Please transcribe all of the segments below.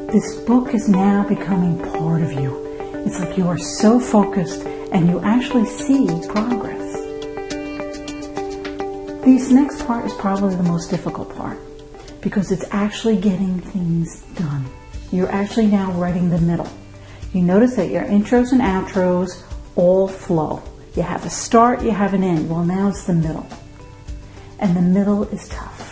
This book is now becoming part of you. It's like you are so focused and you actually see progress. This next part is probably the most difficult part because it's actually getting things done. You're actually now writing the middle. You notice that your intros and outros all flow. You have a start, you have an end. Well, now it's the middle. And the middle is tough.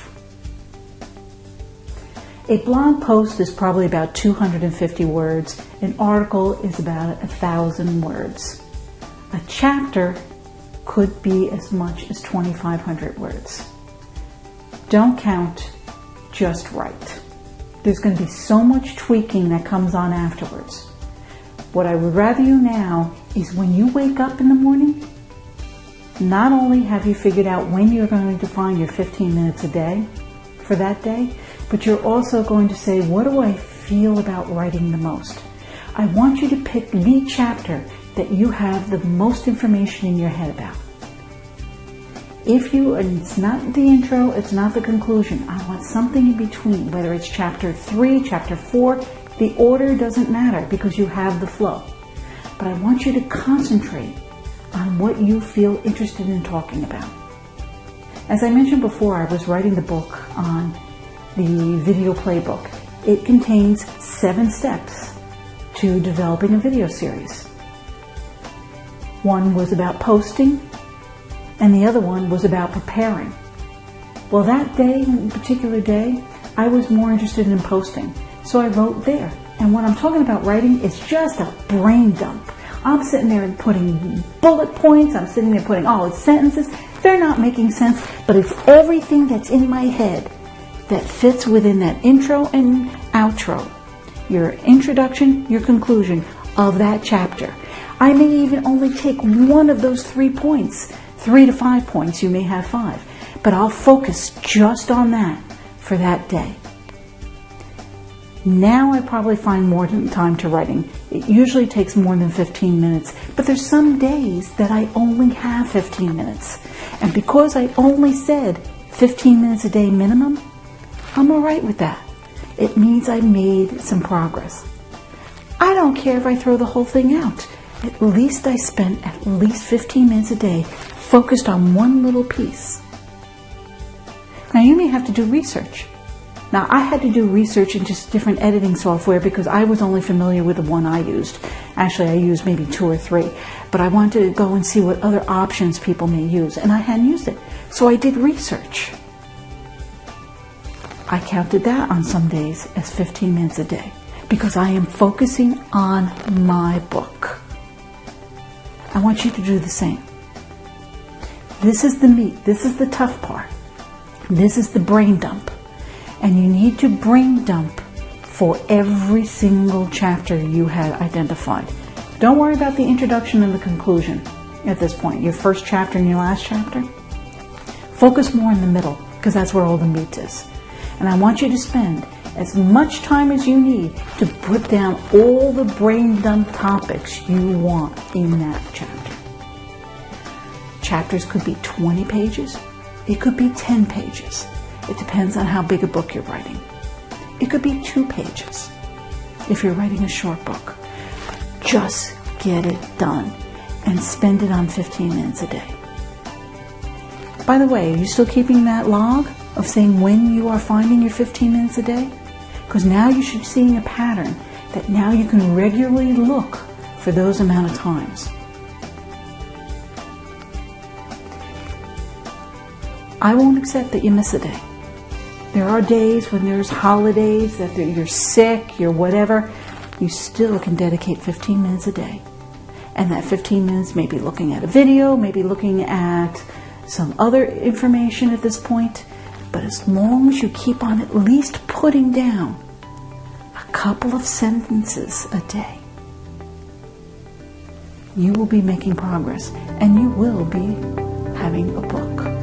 A blog post is probably about 250 words. An article is about 1,000 words. A chapter could be as much as 2,500 words. Don't count, just write. There's going to be so much tweaking that comes on afterwards. What I would rather you now is when you wake up in the morning, not only have you figured out when you're going to find your 15 minutes a day for that day, but you're also going to say, what do I feel about writing the most? I want you to pick the chapter that you have the most information in your head about. And it's not the intro, it's not the conclusion. I want something in between, whether it's chapter 3, chapter 4, the order doesn't matter because you have the flow. But I want you to concentrate on what you feel interested in talking about. As I mentioned before, I was writing the book on the video playbook. It contains 7 steps to developing a video series. One was about posting, and the other one was about preparing. Well, that particular day, I was more interested in posting, so I wrote there. And when I'm talking about writing, it's just a brain dump. I'm sitting there and putting bullet points, I'm sitting there putting all its sentences. They're not making sense, but it's everything that's in my head that fits within that intro and outro, your introduction, your conclusion of that chapter. I may even only take one of those 3 points, 3 to 5 points, you may have 5, but I'll focus just on that for that day. Now I probably find more time to writing. It usually takes more than 15 minutes, but there's some days that I only have 15 minutes. And because I only said 15 minutes a day minimum, I'm all right with that. It means I made some progress. I don't care if I throw the whole thing out. At least I spent at least 15 minutes a day focused on one little piece. Now you may have to do research. Now I had to do research in just different editing software because I was only familiar with the one I used. Actually, I used maybe 2 or 3, but I wanted to go and see what other options people may use, and I hadn't used it. So I did research. I counted that on some days as 15 minutes a day because I am focusing on my book. I want you to do the same. This is the meat. This is the tough part. This is the brain dump. And you need to brain dump for every single chapter you had identified. Don't worry about the introduction and the conclusion at this point. Your first chapter and your last chapter. Focus more in the middle because that's where all the meat is. And I want you to spend as much time as you need to put down all the brain dump topics you want in that chapter. Chapters could be 20 pages. It could be 10 pages. It depends on how big a book you're writing. It could be 2 pages if you're writing a short book. Just get it done and spend it on 15 minutes a day. By the way, are you still keeping that log of saying when you are finding your 15 minutes a day? Because now you should be seeing a pattern that now you can regularly look for those amount of times. I won't accept that you miss a day. There are days when there's holidays, that you're sick, you're whatever, you still can dedicate 15 minutes a day. And that 15 minutes may be looking at a video, maybe looking at some other information at this point. But as long as you keep on at least putting down a couple of sentences a day, you will be making progress and you will be having a book.